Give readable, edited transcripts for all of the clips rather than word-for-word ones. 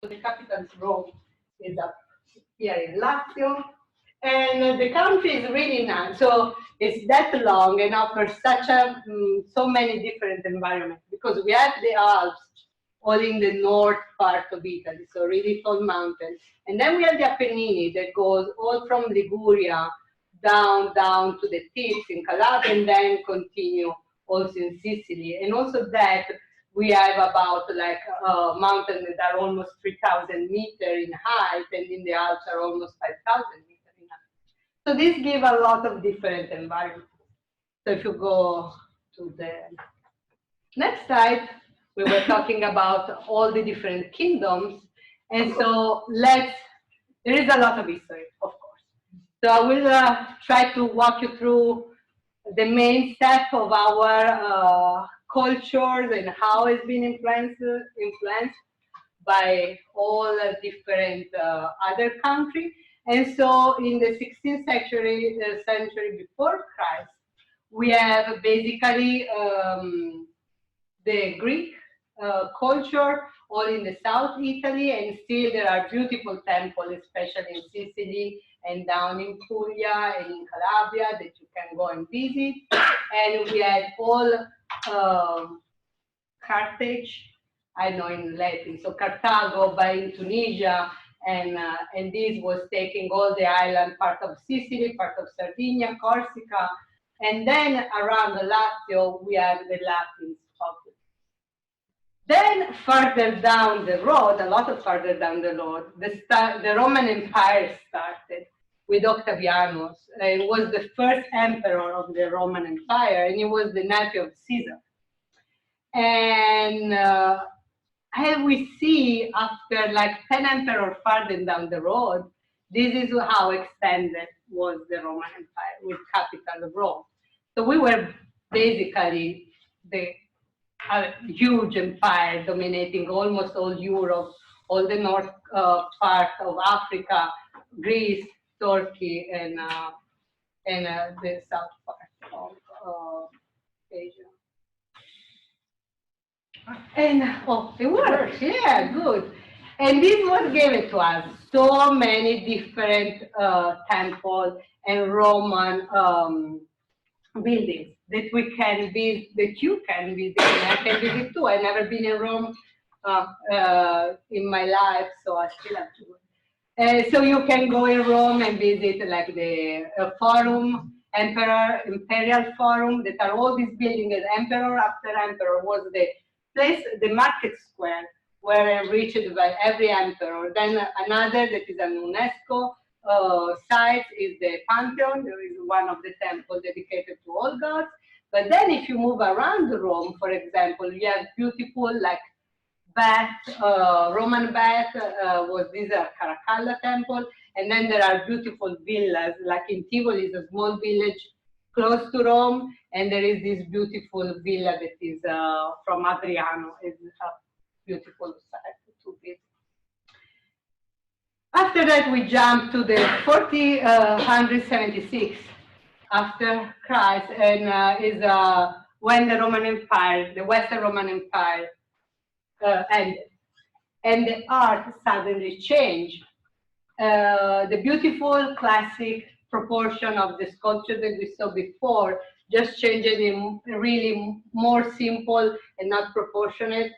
The capital is Rome, is up here in Lazio. And the country is really nice. So it's that long and offers such a so many different environments because we have the Alps all in the north part of Italy, so really tall mountains. And then we have the Apennine that goes all from Liguria down to the tips in Calabria and then continue also in Sicily. And also that we have about like mountains that are almost 3,000 meters in height and in the Alps are almost 5,000 meters in height. So this gives a lot of different environments. So if you go to the next slide, we were talking about all the different kingdoms. And so there is a lot of history, of course. So I will try to walk you through the main step of our cultures and how it's been influenced by all different other countries. And so in the 16th century before Christ, we have basically the Greek culture all in the South Italy, and still there are beautiful temples, especially in Sicily and down in Puglia and in Calabria that you can go and visit. And we had all Carthage, I know in Latin, so Carthago by in Tunisia, and this was taking all the island, part of Sicily, part of Sardinia, Corsica, and then around the Lazio we have the Latins popular. Then further down the road, a lot of further down the road, the Roman Empire started with Octavianus. He was the first emperor of the Roman Empire, and he was the nephew of Caesar. And we see after like 10 emperors further down the road, this is how extended was the Roman Empire with capital of Rome. So we were basically a huge empire dominating almost all Europe, all the north part of Africa, Greece, Turkey, and the south part of Asia. And it works, yeah, good. And this was given to us so many different temples and Roman buildings that we can visit, that you can visit, and I can visit too. I've never been in Rome in my life, so I still have to go. So you can go in Rome and visit like the Forum, Imperial Forum, that are all these buildings, and emperor after emperor was the place, the market square, were enriched by every emperor. Then another that is an UNESCO site is the Pantheon. There is one of the temples dedicated to all gods. But then if you move around Rome, for example, you have beautiful like Bath, Roman Bath, was this Caracalla temple. And then there are beautiful villas, like in Tivoli is a small village close to Rome. And there is this beautiful villa that is from Adriano. It's a beautiful site to visit. After that, we jump to the 476 after Christ, and is when the Roman Empire, the Western Roman Empire, ended, and the art suddenly changed. The beautiful classic proportion of the sculpture that we saw before just changed in really more simple and not proportionate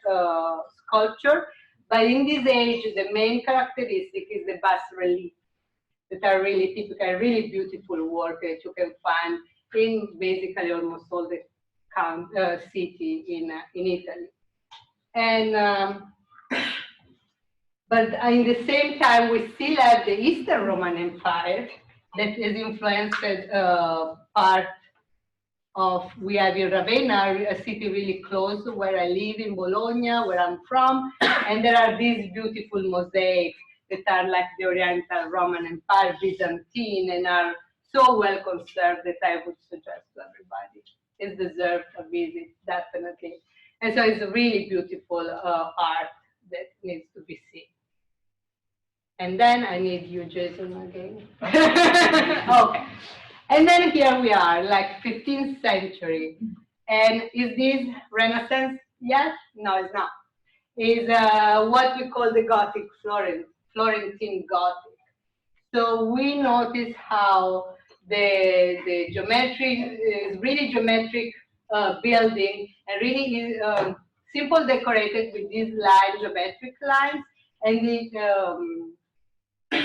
sculpture. But in this age, the main characteristic is the bas relief that are really typical, really beautiful work that you can find in basically almost all the city in Italy. And but in the same time, we still have the Eastern Roman Empire that is influenced part of, we have in Ravenna, a city really close to where I live in Bologna, where I'm from, and there are these beautiful mosaics that are like the Oriental Roman Empire, Byzantine, and are so well conserved that I would suggest to everybody. It deserves a visit, definitely. And so it's a really beautiful art that needs to be seen. And then I need you, Jason, again. Okay. And then here we are, like 15th century. And is this Renaissance yet? No, it's not. is what we call the Gothic Florentine Gothic. So we notice how the geometric is really geometric building, and really is simple decorated with these geometric lines, and the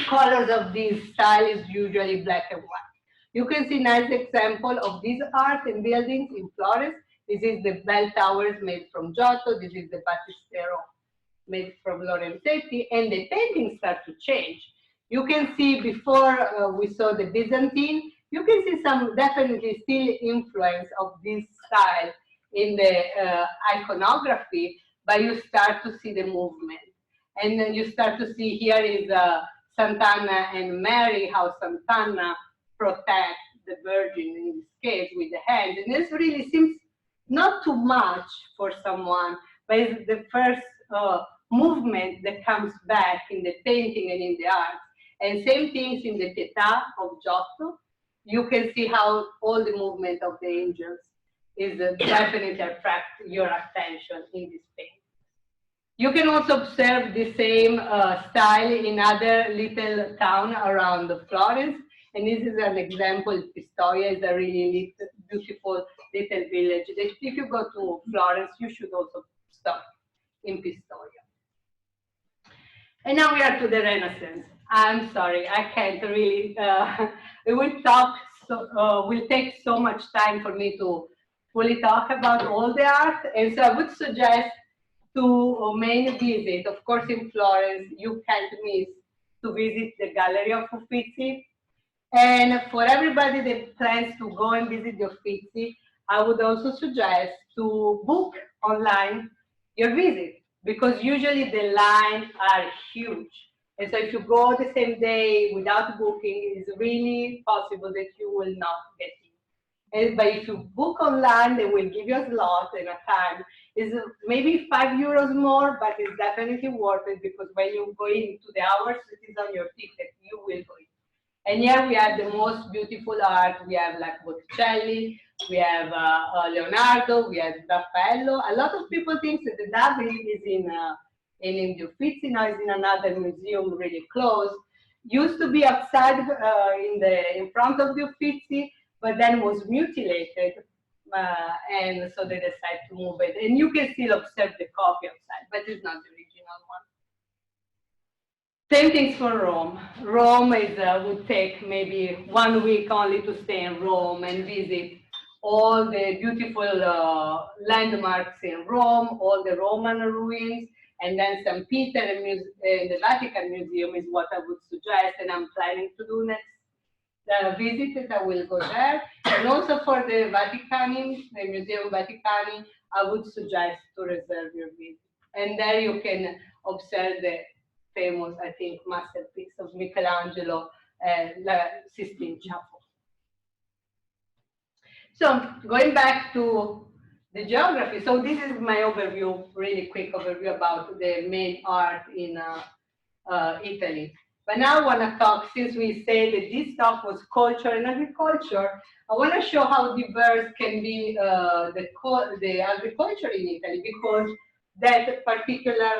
colors of this style is usually black and white. You can see nice example of these art and buildings in Florence. This is the bell towers made from Giotto. This is the Battistero made from Lorenzetti, and the paintings start to change. You can see before we saw the Byzantine, you can see some definitely still influence of this style in the iconography, but you start to see the movement. And then you start to see here is Sant'Anna and Mary, how Sant'Anna protect the Virgin in this case with the hand. And this really seems not too much for someone, but it's the first movement that comes back in the painting and in the art. And same things in the Pietà of Giotto. You can see how all the movement of the angels is definitely attract your attention in this painting. You can also observe the same style in other little town around Florence. And this is an example. Pistoia is a really beautiful little village. If you go to Florence, you should also stop in Pistoia. And now we are to the Renaissance. I'm sorry, I can't really. It will talk. Will take so much time for me to fully talk about all the art. And so I would suggest to main visit. Of course, in Florence, you can't miss to visit the Gallery of Uffizi. And for everybody that plans to go and visit the Uffizi, I would also suggest to book online your visit, because usually the lines are huge. And so if you go the same day without booking, it's really possible that you will not get in. But if you book online, they will give you a slot and a time. It's maybe €5 more, but it's definitely worth it, because when you go into the hours that is on your ticket, you will go in. And here we have the most beautiful art. We have like Botticelli, we have Leonardo, we have Raffaello. A lot of people think that the David is in the Uffizi, now is in another museum really close. Used to be outside in front of the Uffizi, but then was mutilated, and so they decided to move it. And you can still observe the copy outside, but it's not the original one. Same things for Rome. Rome would take maybe 1 week only to stay in Rome and visit all the beautiful landmarks in Rome, all the Roman ruins, and then St. Peter and the Vatican Museum is what I would suggest, and I'm planning to do next visit. I will go there. And also for the Vatican, the Museum Vaticani, I would suggest to reserve your visit. And there you can observe the famous, I think, masterpiece of Michelangelo, La Sistine Chapel. So going back to the geography, so this is my overview, really quick overview about the main art in Italy. But now I want to talk, since we say that this talk was culture and agriculture, I want to show how diverse can be the agriculture in Italy, because that particular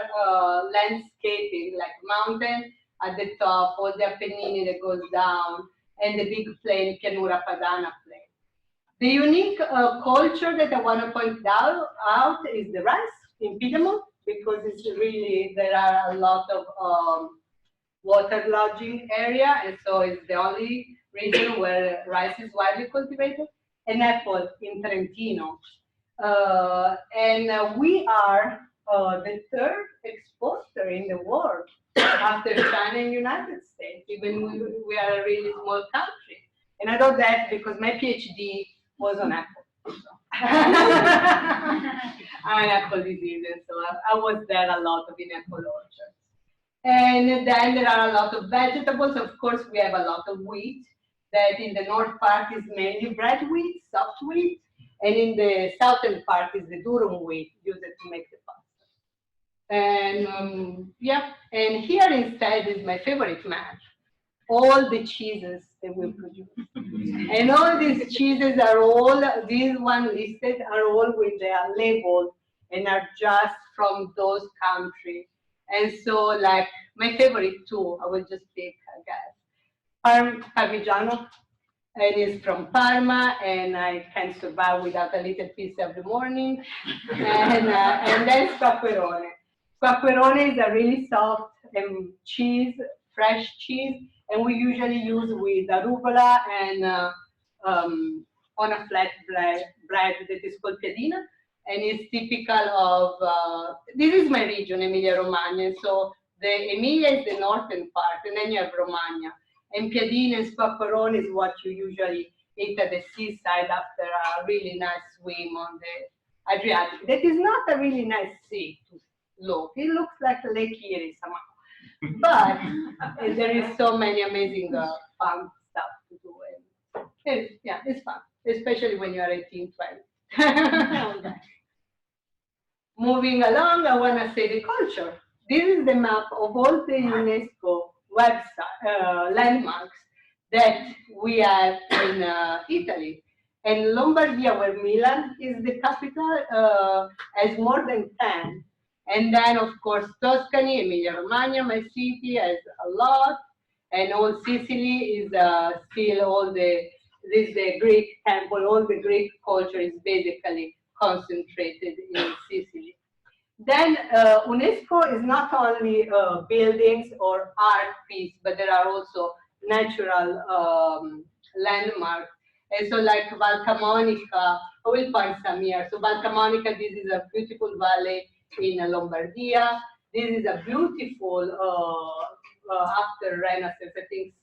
landscaping, like mountain at the top, or the Apennine that goes down, and the big plain, Pianura Padana plain. The unique culture that I want to point out is the rice in Piedmont, because it's really, there are a lot of waterlogging area, and so it's the only region where rice is widely cultivated, and apple in Trentino. And we are the third exporter in the world after China and United States, even we are a really small country. And I know that because my PhD was on apple. So. I'm an apple disease, and so I was there a lot in apple orchards. And then there are a lot of vegetables. Of course, we have a lot of wheat, that in the north part is mainly bread wheat, soft wheat, and in the southern part is the durum wheat used to make the pasta. And yeah, and here instead is my favorite match, all the cheeses that we produce. And all these cheeses are all, these one listed are all with their label and are just from those countries. And so, like, my favorite too, I will just pick, I guess, Parmigiano, and it's from Parma, and I can survive without a little piece every morning. And then Squacquerone. Squacquerone is a really soft cheese, fresh cheese, and we usually use with arugula and on a flat bread that is called piadina, and it's typical of, this is my region, Emilia-Romagna, so the Emilia is the northern part, and then you have Romagna. And piadina and squacquerone is what you usually eat at the seaside after a really nice swim on the Adriatic. That is not a really nice sea to look. It looks like Lake Erie somehow. But there is so many amazing fun stuff to do. And yeah, it's fun, especially when you are 18, 20. Moving along, I want to say the culture. This is the map of all the UNESCO website landmarks that we have in Italy. And Lombardia, where Milan is the capital, has more than 10. And then, of course, Tuscany, Emilia-Romagna, my city, has a lot. And all Sicily is still all the Greek temple, all the Greek culture is basically concentrated in Sicily. Then UNESCO is not only buildings or art piece, but there are also natural landmarks. And so like Val Camonica, I will point some here. So Val Camonica, this is a beautiful valley in Lombardia. This is a beautiful, after Renaissance, I think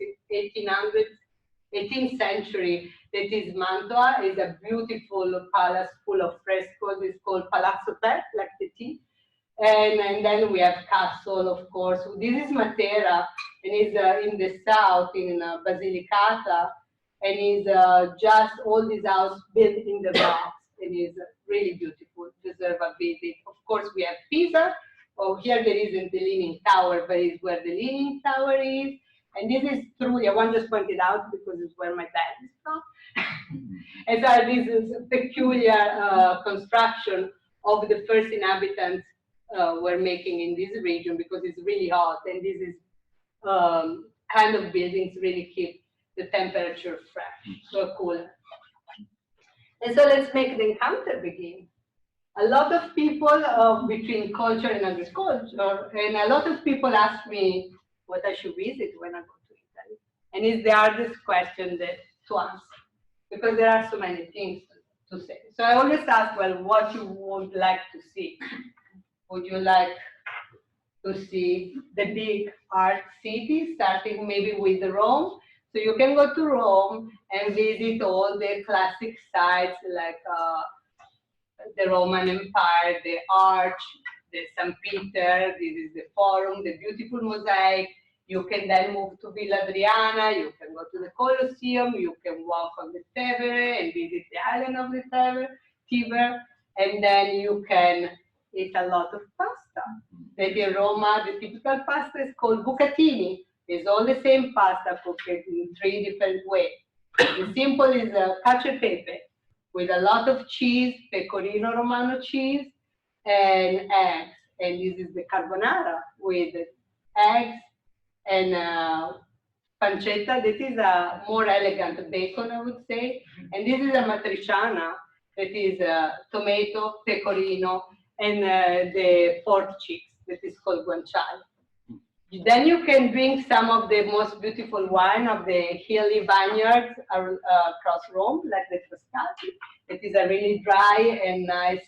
18th century, that is Mantua, is a beautiful palace full of frescoes. It's called Palazzo Tè, like the tea. And then we have castle, of course. This is Matera, and is in the south, in Basilicata, and is just all these houses built in the rocks, and is really beautiful, deserve a visit. Of course, we have Pisa. Oh, here there isn't the Leaning Tower, but it's where the Leaning Tower is. And this is truly, I want to just point it out because it's where my dad is from. And so this is a peculiar construction of the first inhabitants were making in this region because it's really hot, and this is kind of buildings really keep the temperature fresh, so cool. And so let's make the encounter begin. A lot of people between culture and agriculture, and a lot of people ask me what I should visit when I go to Italy. And it's the hardest question to answer because there are so many things to say. So I always ask, well, what you would like to see? Would you like to see the big art cities, starting maybe with Rome? So you can go to Rome and visit all the classic sites like the Roman Empire, the Arch, the St. Peter, this is the Forum, the beautiful mosaic. You can then move to Villa Adriana, you can go to the Colosseum, you can walk on the Tevere and visit the island of the Tiber, and then you can eat a lot of pasta. That in Roma, the typical pasta is called bucatini. It's all the same pasta cooked in 3 different ways. The simple is cacio e pepe, with a lot of cheese, pecorino romano cheese, and eggs. And this is the carbonara with eggs and pancetta. This is a more elegant bacon, I would say. And this is a matriciana, that is tomato, pecorino, and the pork cheeks, that is called guanciale. Then you can drink some of the most beautiful wine of the hilly vineyards across Rome, like the Frascati. It is a really dry and nice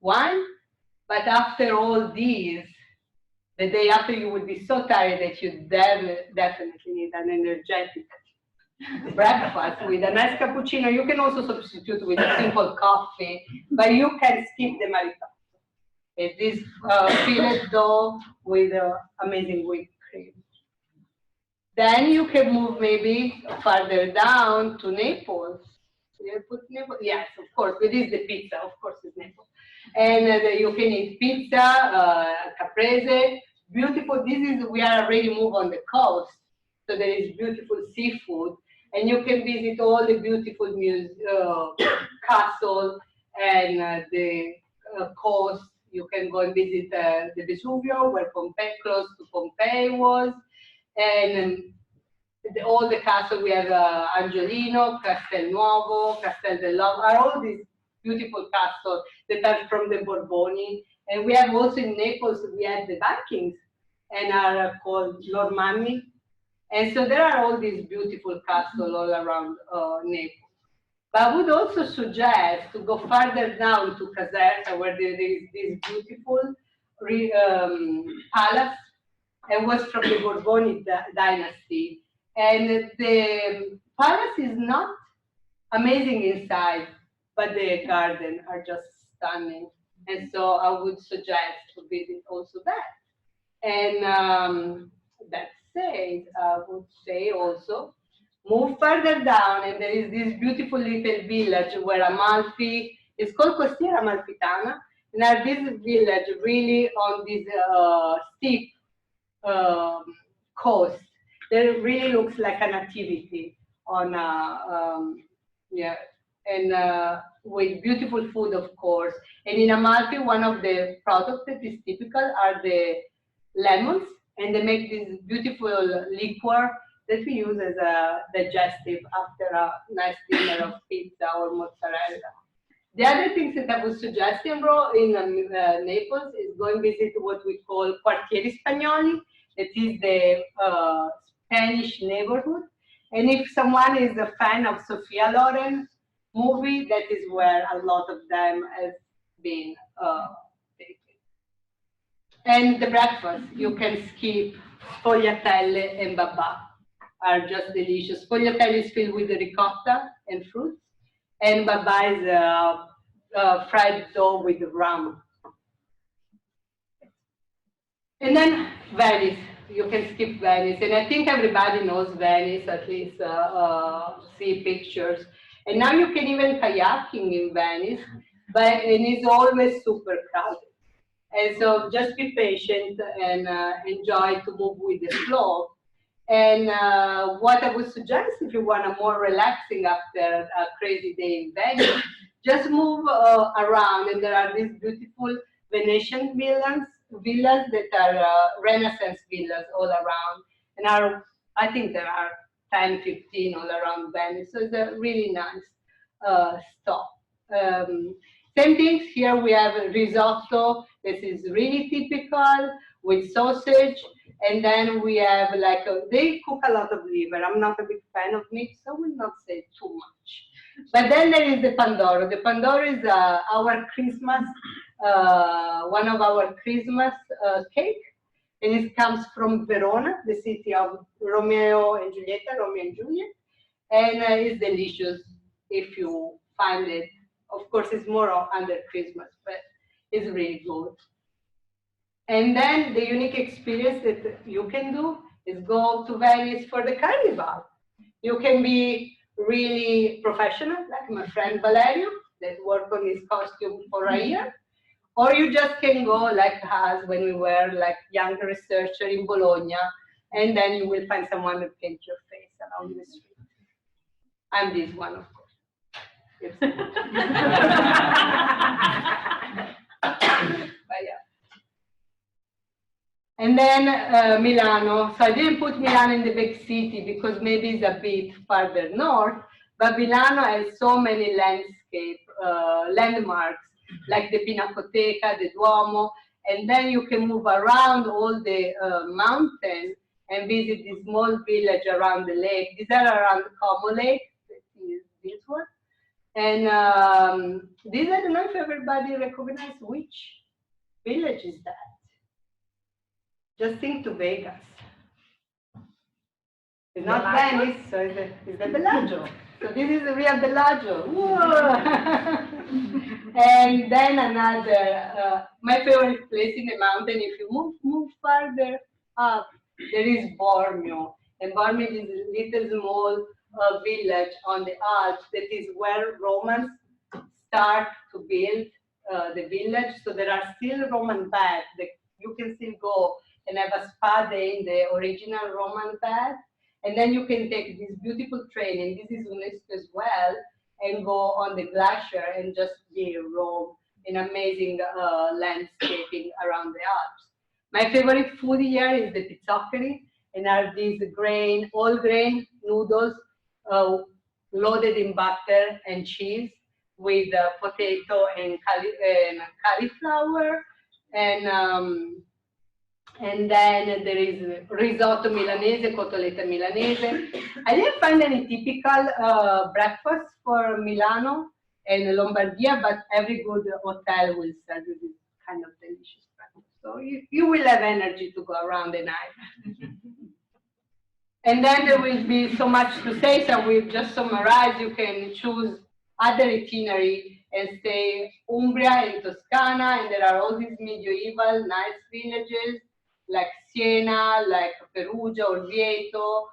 wine. But after all these, the day after you will be so tired that you definitely need an energetic breakfast with a nice cappuccino. You can also substitute with a simple coffee, but you can skip the marito. It's this fillet dough with amazing whipped cream. Then you can move maybe farther down to Naples. Did I put Naples? Yes, of course. But this is the pizza. Of course, it's Naples. And you can eat pizza, caprese. Beautiful. We are already moved on the coast. So there is beautiful seafood. And you can visit all the beautiful castle and the coast. You can go and visit the Vesuvio, where Pompeii, close to Pompeii was, and all the castles. We have Angiolino, Castelnuovo, Castel dell'Ovo, are all these beautiful castles that are from the Borboni. And we have also in Naples, we have the Vikings, and are called Normanni. And so there are all these beautiful castles all around Naples. But I would also suggest to go further down to Caserta, where there is this beautiful palace, and was from the Borboni dynasty. And the palace is not amazing inside, but the garden are just stunning. And so I would suggest to visit also that. And that said, I would say also, move further down, and there is this beautiful little village where Amalfi is called Costiera Amalfitana, and are this village really on this steep coast. That really looks like an activity on yeah, and with beautiful food, of course. And in Amalfi, one of the products that is typical are the lemons, and they make this beautiful liquor that we use as a digestive after a nice dinner of pizza or mozzarella. The other things that I would suggest in Naples is go and visit what we call Quartieri Spagnoli, that is the Spanish neighborhood. And if someone is a fan of Sophia Loren movie, that is where a lot of them has been taken. And the breakfast, you can skip sfogliatelle and babà, are just delicious. Sfogliatelle is filled with ricotta and fruits, and babà is fried dough with rum. And then Venice, you can skip Venice. And I think everybody knows Venice, at least see pictures. And now you can even kayaking in Venice, and it's always super crowded. And so just be patient and enjoy to move with the flow. And what I would suggest, if you want a more relaxing after a crazy day in Venice, just move around, and there are these beautiful Venetian villas that are Renaissance villas all around, and I think there are 10, 15 all around Venice, so it's a really nice stop. Same things here. We have risotto. This is really typical with sausage. And then we have they cook a lot of liver. I'm not a big fan of meat, so I will not say too much. But then there is the Pandoro. The Pandoro is our Christmas, one of our Christmas cake. And it comes from Verona, the city of Romeo and Juliet, and it's delicious if you find it. Of course, it's more under Christmas, but it's really good. And then the unique experience that you can do is go to Venice for the carnival. You can be really professional, like my friend Valerio, that worked on his costume for a year. Or you just can go like us when we were like young researcher in Bologna, and then you will find someone that paints your face around the street. I'm this one, of course. But yeah. And then Milano. So I didn't put Milano in the big city because maybe it's a bit farther north, but Milano has so many landmarks, like the Pinacoteca, the Duomo, and then you can move around all the mountains and visit this small village around the lake. These are around Como Lake, this one. And these, I don't know if everybody recognizes which village is that. Just think to Vegas. It's not Venice, so it's the Bellagio. So this is the real Bellagio. And then another, my favorite place in the mountain, if you move further up, there is Bormio. And Bormio is a little small village on the Alps that is where Romans start to build the village. So there are still Roman baths that you can still go and have a spa day in the original Roman bath. And then you can take this beautiful train, and this is UNESCO as well, and go on the glacier and just be in Rome in amazing landscaping around the Alps. My favorite food here is the pizzoccheri, and are these all grain noodles uh, loaded in butter and cheese with potato and cauliflower, and um, and then there is risotto milanese, cotoletta milanese. I didn't find any typical breakfast for Milano and Lombardia, but every good hotel will serve you this kind of delicious breakfast. So you will have energy to go around the night. And then there will be so much to say, so we'll just summarize. You can choose other itinerary and stay Umbria and Toscana, and there are all these medieval nice villages like Siena, like Perugia, Orvieto,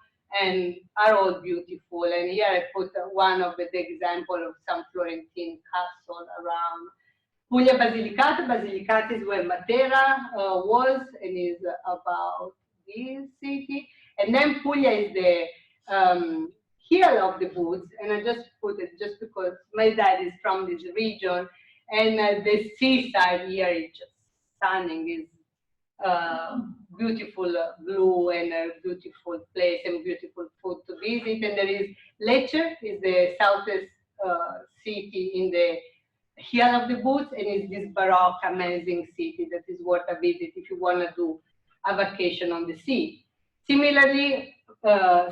and are all beautiful. And here I put one of the example of some Florentine castle around. Puglia Basilicata. Basilicata is where Matera was and is about this city. And then Puglia is the hill of the woods. And I just put it just because my dad is from this region. And the seaside here is just stunning. It's beautiful blue and a beautiful place and beautiful food to visit. And there is Lecce, is the southest city in the hill of the woods, and it's this baroque, amazing city that is worth a visit if you want to do a vacation on the sea. Similarly,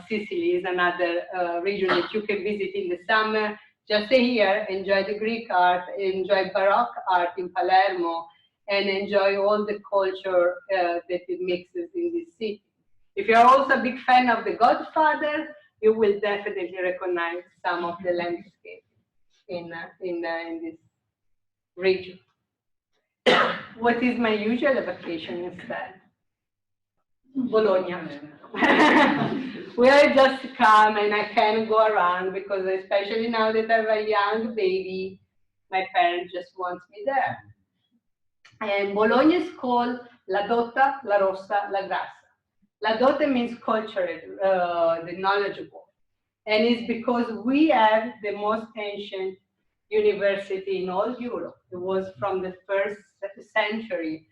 Sicily is another region that you can visit in the summer. Just stay here, enjoy the Greek art, enjoy baroque art in Palermo, and enjoy all the culture that it mixes in this city. If you're also a big fan of The Godfather, you will definitely recognize some of the landscape in this region. What is my usual vacation instead? Bologna. Where I just come and I can go around because especially now that I have a young baby, my parents just want me there. And Bologna is called La Dotta, La Rossa, La Grassa. La Dotta means cultured, the knowledgeable. And it's because we have the most ancient university in all Europe. It was from the first century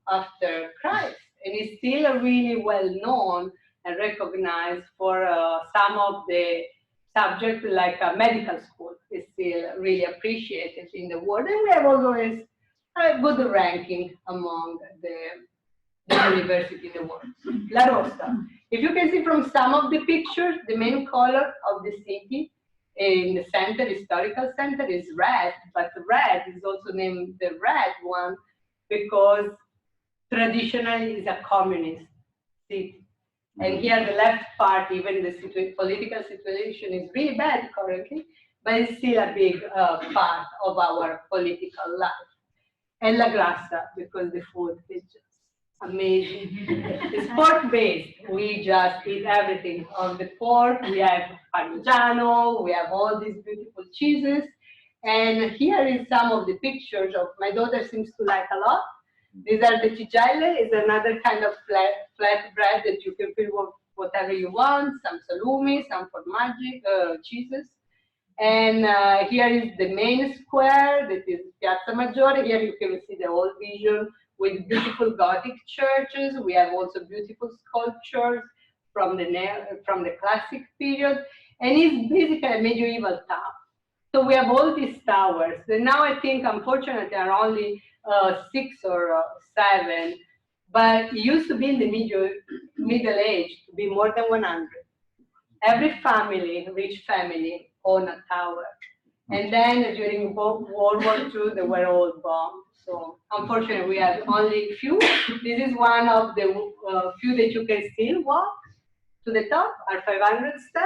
after Christ. And it's still really well known and recognized for some of the subjects like medical school is still really appreciated in the world. And we have always a good ranking among the university in the world. La Rossa. If you can see from some of the pictures, the main color of the city in the center, historical center, is red, but red is also named the red one because traditionally it's a communist city. And here the left part, even the political situation is really bad currently, but it's still a big part of our political life. And La Grassa, because the food is just amazing. It's pork-based. We just eat everything on the pork. We have Parmigiano, we have all these beautiful cheeses. And here is some of the pictures of my daughter seems to like a lot. These are the tigelle, is another kind of flat bread that you can fill with whatever you want, some salumi, some formaggi, cheeses. And here is the main square, that is Piazza Maggiore. Here you can see the whole vision with beautiful Gothic churches. We have also beautiful sculptures from the classic period. And it's basically a medieval town. So we have all these towers. And now I think, unfortunately, there are only 6 or 7. But it used to be in the Middle Age to be more than 100. Every family, rich family, owned a tower. And then during World War II, they were all bombed. So unfortunately, we have only few. This is one of the few that you can still walk to the top, are 500 steps.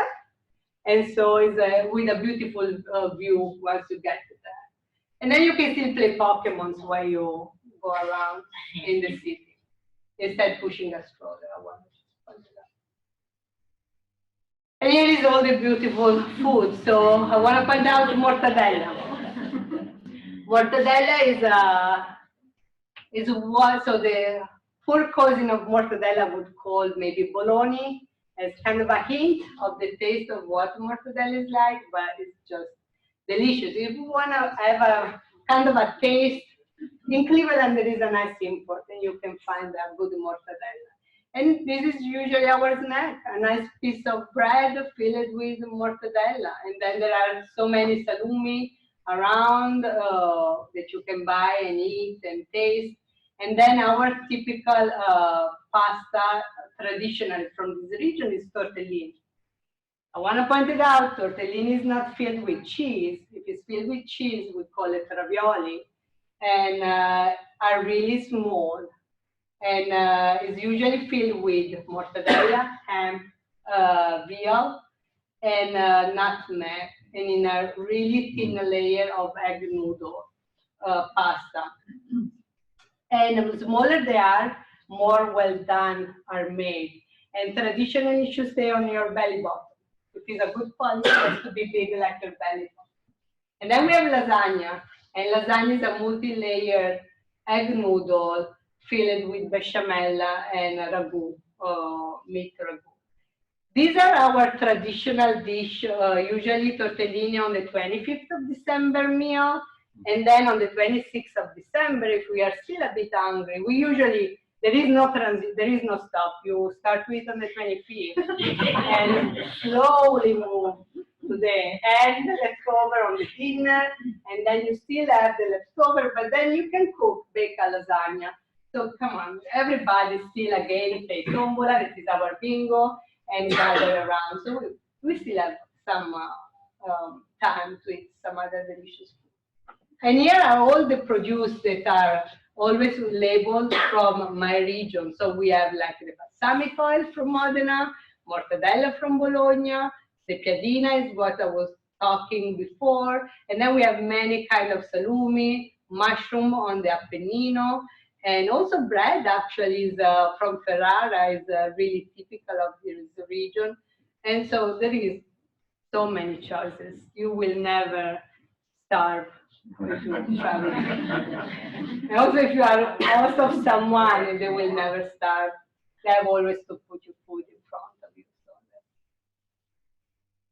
And so it's with a beautiful view once you get to that. And then you can still play Pokemons while you go around in the city, instead pushing a stroller. And here is all the beautiful food. So I want to point out mortadella. Mortadella is what, so the poor cousin of mortadella would call maybe bologna, as kind of a hint of the taste of what mortadella is like, but it's just delicious. If you want to have a kind of a taste In Cleveland, there is a nice import, and you can find a good mortadella. And this is usually our snack, a nice piece of bread filled with mortadella. And then there are so many salumi around that you can buy and eat and taste. And then our typical pasta, traditional from this region, is tortellini. I want to point it out, tortellini is not filled with cheese. If it's filled with cheese, we call it ravioli, and are really small. And is usually filled with mortadella, ham, veal, and nutmeg, and in a really thin layer of egg noodle pasta. And the smaller they are, more well done are made. And traditionally, it should stay on your belly button. If it's a good quality, it has to be big like your belly button. And then we have lasagna. And lasagna is a multi-layered egg noodle filled with bechamel and ragu, meat ragu. These are our traditional dish, usually tortellini on the 25th of December meal. And then on the 26th of December, if we are still a bit hungry, we usually, there is no transit, there is no stop. You start with on the 25th and slowly move to the end, leftover on the dinner, and then you still have the leftover, but then you can cook, bake a lasagna. So come on, everybody still again play tombola, this is our bingo, and gather around. So we still have some time to eat some other delicious food. And here are all the produce that are always labeled from my region. So we have like the balsamic oil from Modena, mortadella from Bologna, the piadina is what I was talking before, and then we have many kind of salumi, mushroom on the Appennino, and also bread actually is from Ferrara, is really typical of this region. And so there is so many choices. You will never starve if you are traveling. And also if you are host of someone, they will never starve. They have always to put your food in front of you.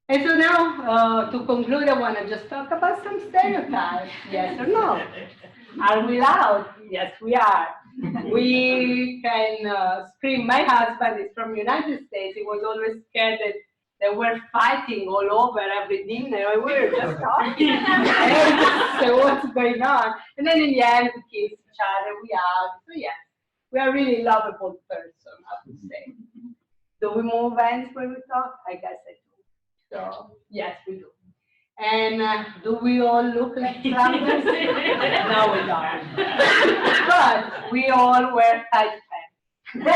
And so now, to conclude, I want to just talk about some stereotypes, yes or no. Are we loud? Yes, we are. We can scream. My husband is from United States. He was always scared that they were fighting all over every dinner. We were just talking. So what's going on? And then in the end, we kiss each other, we hug. So yes, we are really lovable person, I would say. Do we move hands when we talk? I guess I do. So yes, we do. And do we all look like travelers? No, we don't. But we all wear tight pants.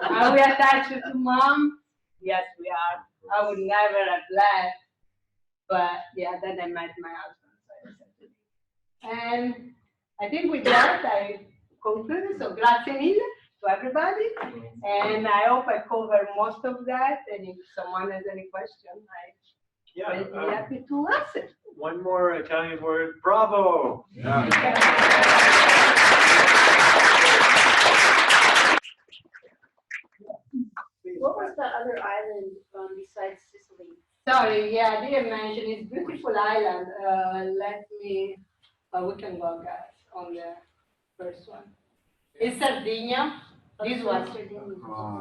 Are we attached to mom? Yes, we are. I would never have left. But yeah, then I met my husband. So and I think with that, I conclude. So grazie mille to everybody. And I hope I covered most of that. And if someone has any question, I'll be happy to answer. One more Italian word, bravo. Yeah. What was that other island besides Sicily? Sorry, yeah, I didn't mention. It's beautiful island. Let me, we can go, guys, on the first one. It's Sardinia. This one.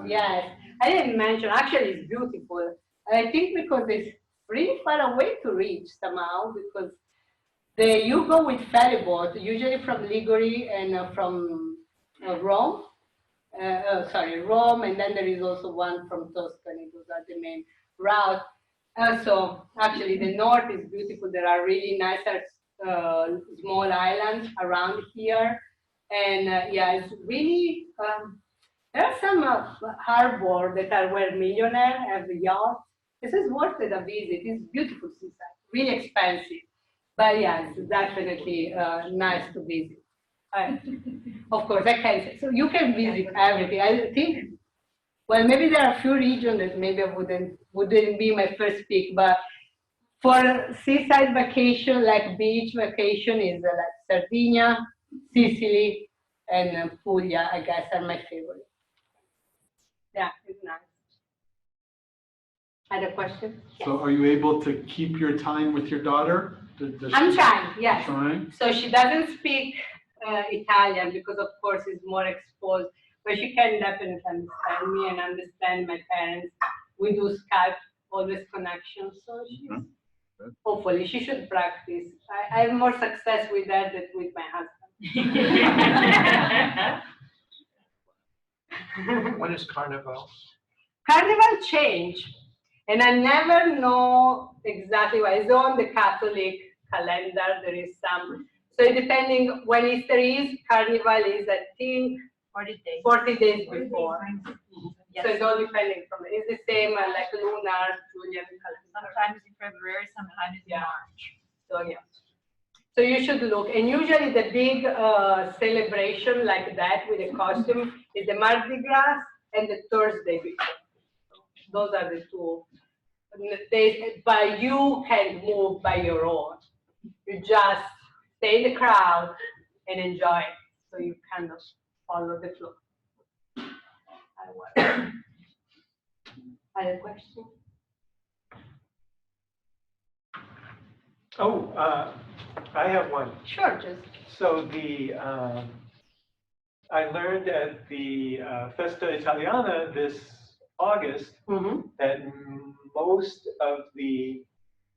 Yes, I didn't mention. Actually, it's beautiful. I think because it's really far away to reach somehow, because you go with ferry boat, usually from Ligury and from Rome. Rome, and then there is also one from Tuscany. Those are the main routes. So actually, the north is beautiful. There are really nice small islands around here, and yeah, it's really. There are some harbor that are where millionaires have the yacht. This is worth it a visit. It's beautiful seaside, really expensive, but yeah, it's definitely nice to visit. Of course, I can say. So you can visit everything. I think, well, maybe there are a few regions that maybe I wouldn't be my first pick, but for seaside vacation, like beach vacation, is like Sardinia, Sicily, and Puglia, I guess, are my favorite. Yeah, it's nice. Other question? So are you able to keep your time with your daughter? I'm trying, yes. Trying? So she doesn't speak Italian because, of course, it's more exposed. But she can definitely understand me and understand my parents. We do Skype, always connection. So she's, hopefully she should practice. I have more success with that than with my husband. When is Carnival? Carnival change, and I never know exactly why. It's on the Catholic calendar. There is some. So depending when Easter is, Carnival is, I think, 40 days before. Yes. So it's all depending from it. It's the same like lunar, Julian calendar. Sometimes in February, sometimes in March. So yeah. So you should look. And usually the big celebration like that with a costume is the Mardi Gras and the Thursday before. Those are the two days, but you can't move by your own. You just stay in the crowd and enjoy it. So you kind of follow the flow. Other question? Oh, I have one. Sure, just. So I learned at the Festa Italiana this August that most of the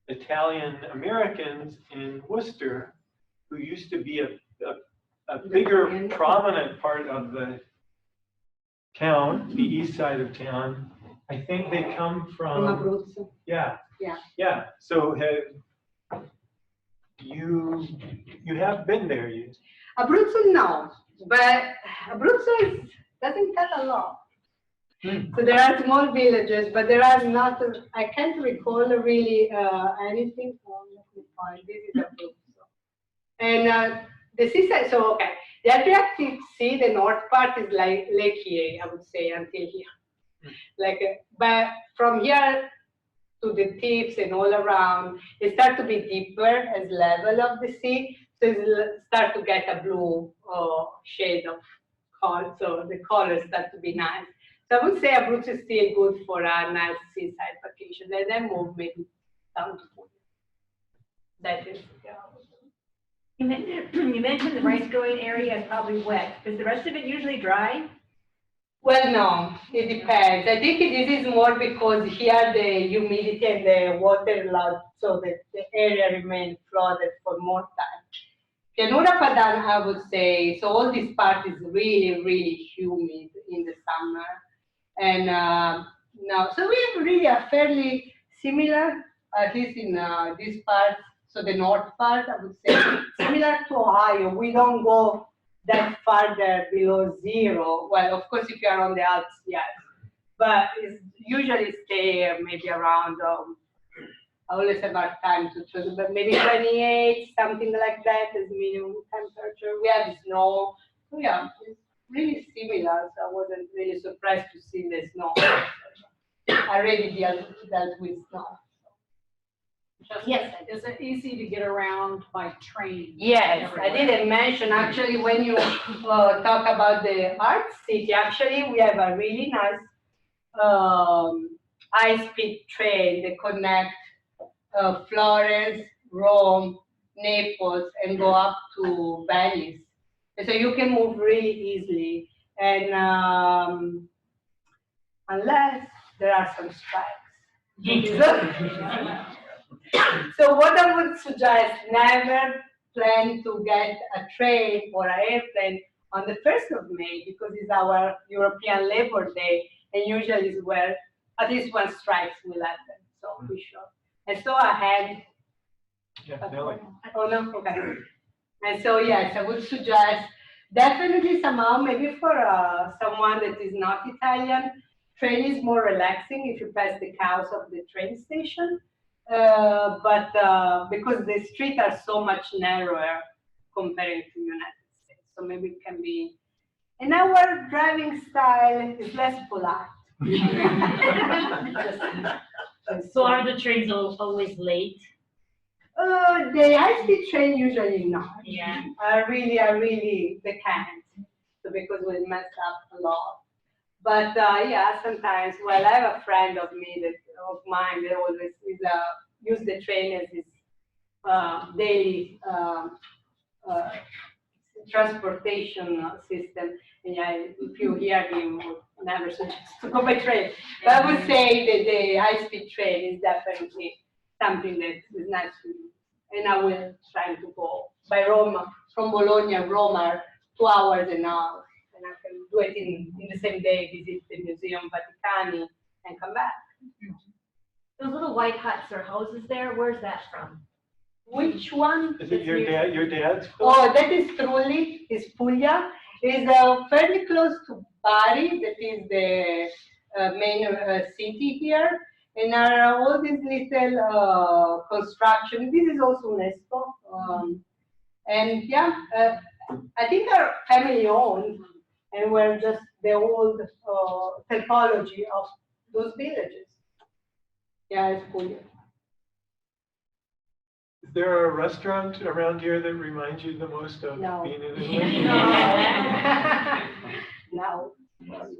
Italian Americans in Worcester, who used to be a bigger, prominent part of the town, the east side of town, I think they come from Abruzzo. Yeah. Yeah. Yeah. So have you have been there? Abruzzo, no, but Abruzzo doesn't cut a lot. So there are small villages, but there are not. I can't recall really anything. Oh, let me find. This is Abruzzo, and the seaside. So okay, the Adriatic Sea, the north part is like Lake Erie, I would say, until here. But from here to the tips and all around, it starts to be deeper as level of the sea. So it start to get a blue shade of color. So the colors start to be nice. So I would say Abruzzo is still good for a nice seaside vacation. And then move maybe down to Puglia. That is. Yeah. You mentioned the rice growing area is probably wet. Is the rest of it usually dry? Well, no, it depends. I think this is more because here the humidity and the water loss, so that the area remains flooded for more time. Pianura Padana, I would say, so all this part is really, really humid in the summer. And now, so we have really a fairly similar, at least in this part, so the north part, I would say, similar to Ohio. We don't go that farther below zero. Well, of course, if you are on the Alps, yes. But it's usually stay maybe around, I always have hard time to choose, but maybe 28, something like that is minimum temperature. We have snow. So yeah, it's really similar. So I wasn't really surprised to see the snow. I already dealt with snow. Yes, is it easy to get around by train? Yes, I didn't mention actually when you talk about the art city, actually we have a really nice high-speed train that connects Florence, Rome, Naples, and go up to Venice. And so you can move really easily, and unless there are some strikes. So what I would suggest, never plan to get a train or an airplane on the 1st of May because it's our European Labor Day, and usually is where at least one strikes will happen. So be sure. And so ahead. Yeah, Nelly. Oh no, okay. And so yes, I would suggest definitely somehow maybe for someone that is not Italian, train is more relaxing if you pass the cows of the train station. But because the streets are so much narrower compared to United States, so maybe it can be. And our driving style is less polite. So are the trains always late? The high-speed train usually not. Yeah. Really, they can't. So because we mess up a lot. But yeah, sometimes. Well, I have a friend of mine that always use the train as his daily transportation system. And yeah, if you hear me, would never suggest to go by train. But I would say that the high-speed train is definitely something that is nice to do. And I will try to go by Roma, from Bologna, Roma, 2 hours an hour. And I can do it in the same day, visit the Museum Vaticani, and come back. Those little white huts or houses there, where's that from? Which one? Is it your dad? Your dad's? Oh, that is Trulli, is Puglia. It's fairly close to Bari, that is the main city here. And are all these little construction. This is also UNESCO. And yeah, I think are family owned, and we're just the old technology of those villages. Yeah, it's Puglia. Is there a restaurant around here that reminds you the most of No. being in Italy? No.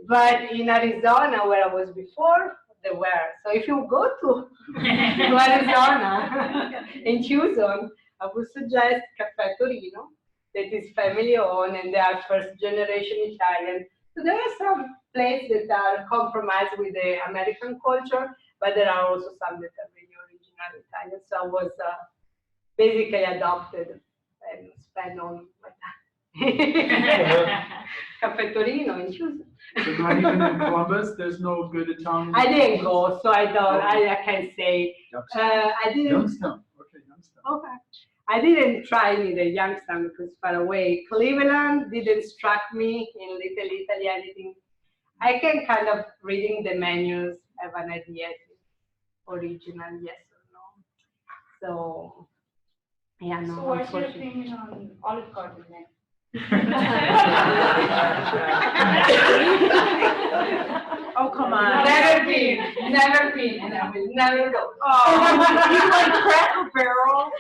But in Arizona, where I was before, there were. So if you go to Arizona in Tucson, I would suggest Caffè Torino, that is family owned and they are first generation Italian. So there are some places that are compromised with the American culture, but there are also some that are really original Italian. So I was basically adopted and spent all my time. Caffè Torino in Tucson. So not even in Columbus, there's no good Italian. I didn't go, so I don't. I can't say. I didn't. Youngstown. Okay, Youngstown. Okay. I didn't try neither Youngstown because it's far away. Cleveland didn't strike me in Little Italy. Anything. I can kind of reading the menus have an idea if it's original, yes or no. So yeah, no. So what's your unfortunately. opinion on Olive Garden then? Oh, come on. Never been, and I will never go. Oh, you like Cracker Barrel?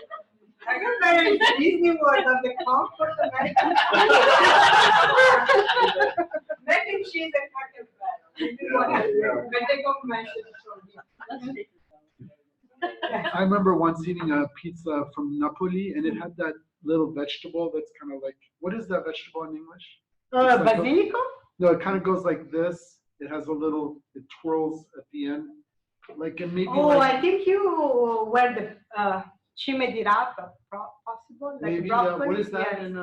I got very Disney World on the comfort of my mac and cheese and Cracker Barrel. This is what I do. But they go mention from here. I remember once eating a pizza from Napoli, and it had that little vegetable that's kind of like, what is that vegetable in English? It's like Basilico? No, it kind of goes like this. It has a little, it twirls at the end. Like it maybe Oh, like, I think you were the cime di rapa, possible? Like maybe, broccoli? what is that Yes. in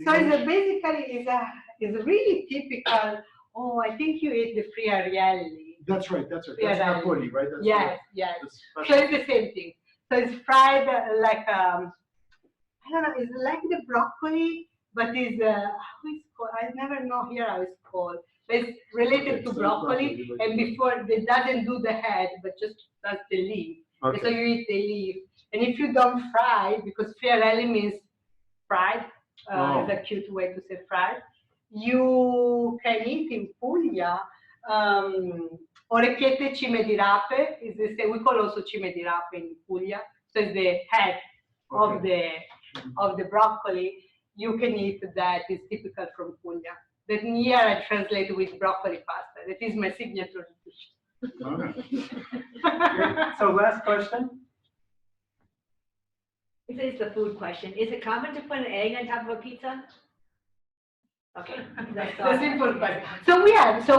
So English? it's basically is really typical. Oh, I think you eat the friarielli. That's right, that's Yeah, that- Napoli, right? That's Yes, yes. the So special. it's the same thing. So it's fried like I don't know. It's like the broccoli, but it's how it's called. I never know here how it's called. But it's related to so broccoli, broccoli, and before it doesn't do the head, but just does the leaf. And so Okay. you eat the leaf. And if you don't fry, because friarelli means fried, Oh. is a cute way to say fried, you can eat in Puglia. Orecchiette cime di rape is the same. We call also cime di rape in Puglia. So it's the head of the broccoli. You can eat that. Is typical from Puglia. That here I translate with broccoli pasta. That is my signature dish. Okay. So last question. This is the food question. Is it common to put an egg on top of a pizza? Okay. That's The simple question. So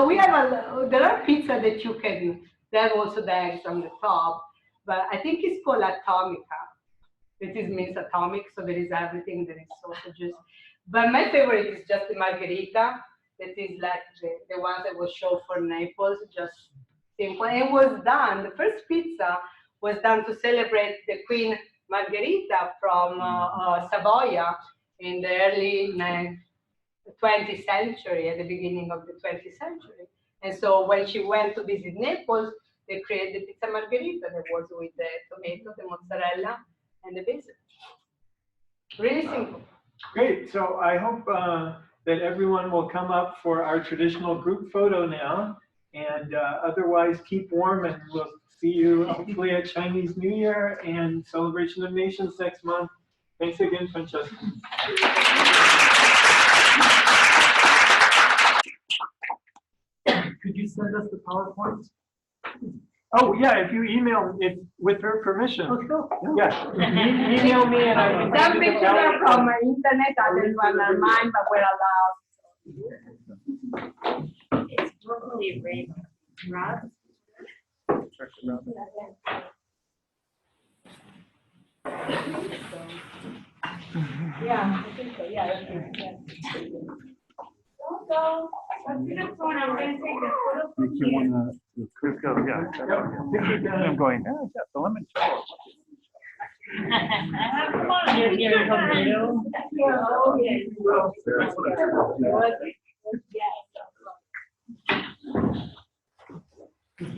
we have there are pizza that you can. They have also the eggs on the top, but I think it's called atomica. It is means atomic, so there is everything. There is sausages, but my favorite is just the margherita. That is like the ones that was shown for Naples, just simple. And it was done. The first pizza was done to celebrate the Queen Margherita from Savoia in the early 20th century, at the beginning of the 20th century. And so when she went to visit Naples, they created the pizza margherita that was with the tomato, the mozzarella, and the basil. Really simple. Great. So I hope that everyone will come up for our traditional group photo now. And otherwise, keep warm, and we'll see you hopefully at Chinese New Year and Celebration of Nations next month. Thanks again, Francesca. Could you send us the PowerPoint? Oh, yeah, if you email it with her permission. Yeah. Email me and I can. Some send it to pictures are Kelly. from my internet, others are mine, but we're allowed. It's probably Rob. Yeah, I think so, yeah. Make you wanna, Chris go, yeah. I'm going, oh, yeah, the lemon. Come on, you're tomato.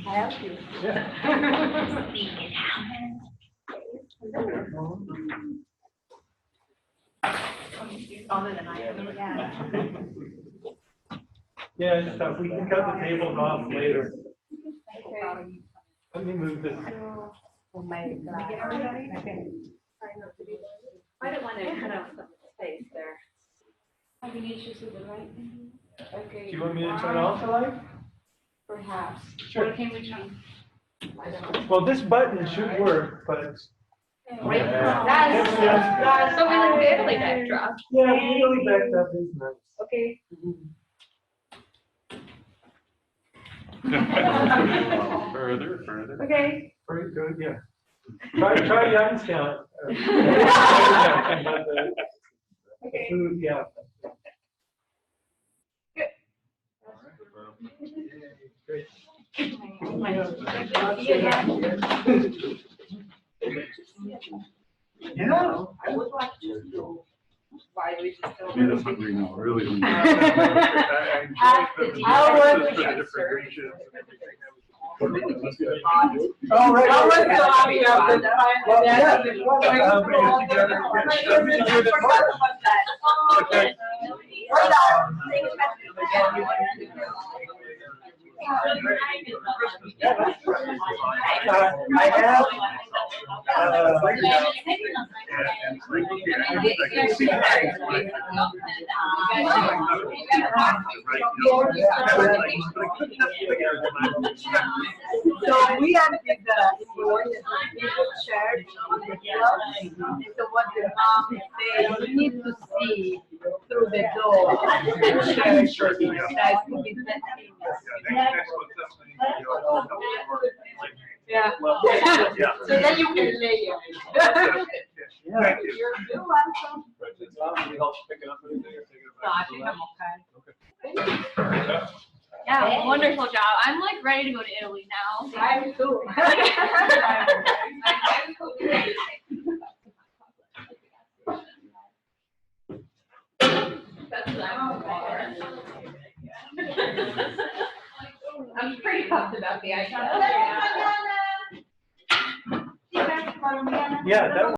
I have to. Other than I am, Yeah, it's tough. We can cut the tables off later. Let me move this. Oh my God. I don't want to cut out some space there. Having issues with the light? Okay. Do you want me to turn off the light? Perhaps. Sure. What can we try? Well, this button should work, but. That's, so we like the Italy backdrop. Yeah, really backed up is nice. Okay. Further. Okay. Very good, yeah. Try Youngstown. Okay. Food, yeah. Great. Yeah. I would like to know why we just don't. Made us hungry now, really. I was- Oh, right. I was so happy after the Well, yeah. I forgot about that. Okay. I have, So we have the church on the club. So what the mom said, you need to see through the door of the church. That could be yeah. So then you can lay it. yeah. You're welcome. No, I think I'm okay. Yeah, wonderful job. I'm like ready to go to Italy now. I'm too. I'm pretty pumped about the idea. Yeah, that